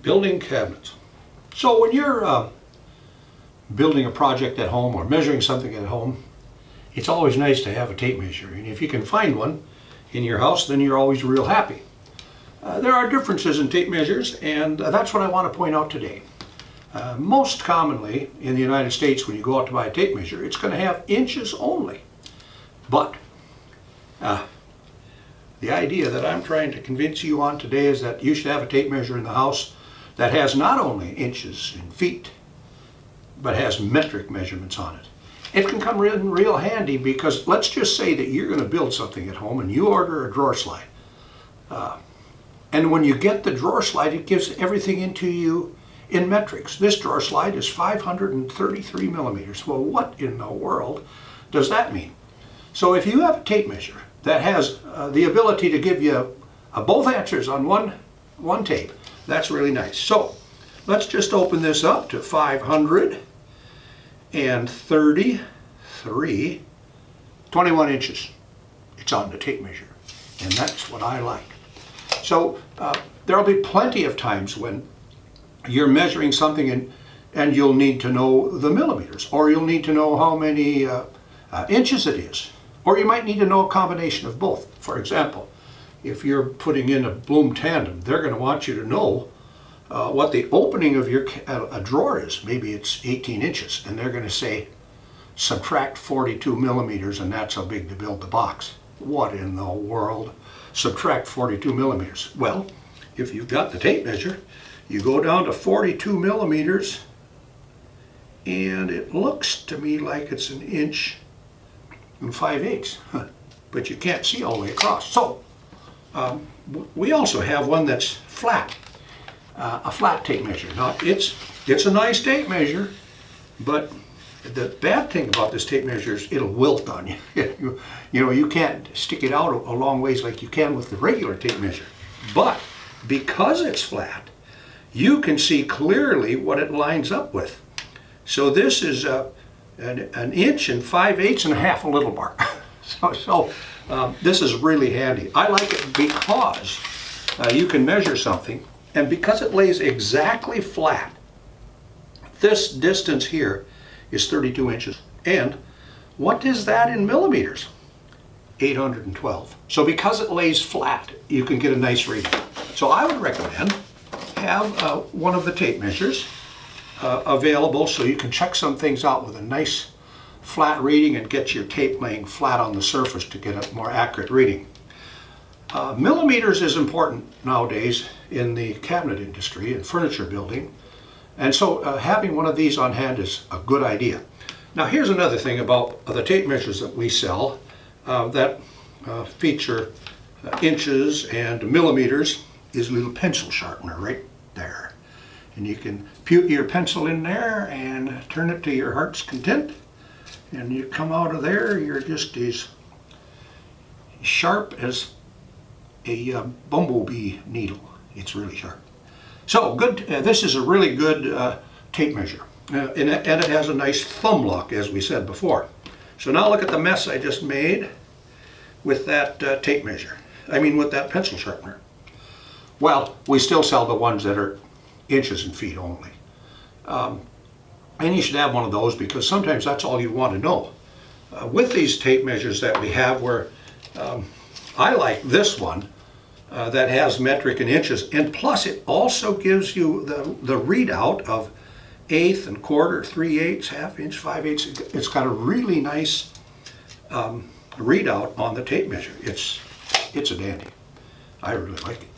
Building cabinets. So when you're building a project at home or measuring something at home, it's always nice to have a tape measure. And if you can find one in your house, then you're always real happy. There are differences in tape measures, and that's what I want to point out today. Most commonly in the United States, when you go out to buy a tape measure, it's going to have inches only. But the idea that I'm trying to convince you on today is that you should have a tape measure in the house that has not only inches and feet, but has metric measurements on it. It can come in real handy because let's just say that you're going to build something at home and you order a drawer slide. And when you get the drawer slide, it gives everything into you in metrics. This drawer slide is 533 millimeters. Well, what in the world does that mean? So if you have a tape measure that has the ability to give you both answers on one tape, that's really nice. So let's just open this up to 533, 21 inches. It's on the tape measure, and that's what I like. So there'll be plenty of times when you're measuring something and you'll need to know the millimeters, or you'll need to know how many inches it is, or you might need to know a combination of both. For example, if you're putting in a Bloom tandem, they're going to want you to know what the opening of your a drawer is. Maybe it's 18 inches, and they're going to say subtract 42 millimeters, and that's how big to build the box. What in the world? Subtract 42 millimeters. Well, if you've got the tape measure, you go down to 42 millimeters, and it looks to me like it's 1 inch and 5/8, but you can't see all the way across. So we also have one that's flat, a flat tape measure. Now it's a nice tape measure, but the bad thing about this tape measure is it'll wilt on you. You know, you can't stick it out a long ways like you can with the regular tape measure. But because it's flat, you can see clearly what it lines up with. So this is an 1 inch and 5/8 and a half a little bar. So this is really handy. I like it because you can measure something, and because it lays exactly flat, this distance here is 32 inches. And what is that in millimeters? 812. So because it lays flat, you can get a nice reading. So I would recommend have one of the tape measures available so you can check some things out with a nice flat reading and get your tape laying flat on the surface to get a more accurate reading. Millimeters is important nowadays in the cabinet industry and furniture building, and so having one of these on hand is a good idea. Now here's another thing about the tape measures that we sell that feature inches and millimeters is a little pencil sharpener right there. And you can put your pencil in there and turn it to your heart's content, and you come out of there, you're just as sharp as a bumblebee needle. It's really sharp. So good. This is a really good tape measure, and it has a nice thumb lock, as we said before. So now look at the mess I just made with that tape measure. I mean, with that pencil sharpener. Well, we still sell the ones that are inches and feet only. And you should have one of those because sometimes that's all you want to know. With these tape measures that we have, where I like this one that has metric and inches, and plus it also gives you the readout of 1/8 and 1/4, 3/8, 1/2 inch, 5/8. It's got a really nice readout on the tape measure. It's a dandy. I really like it.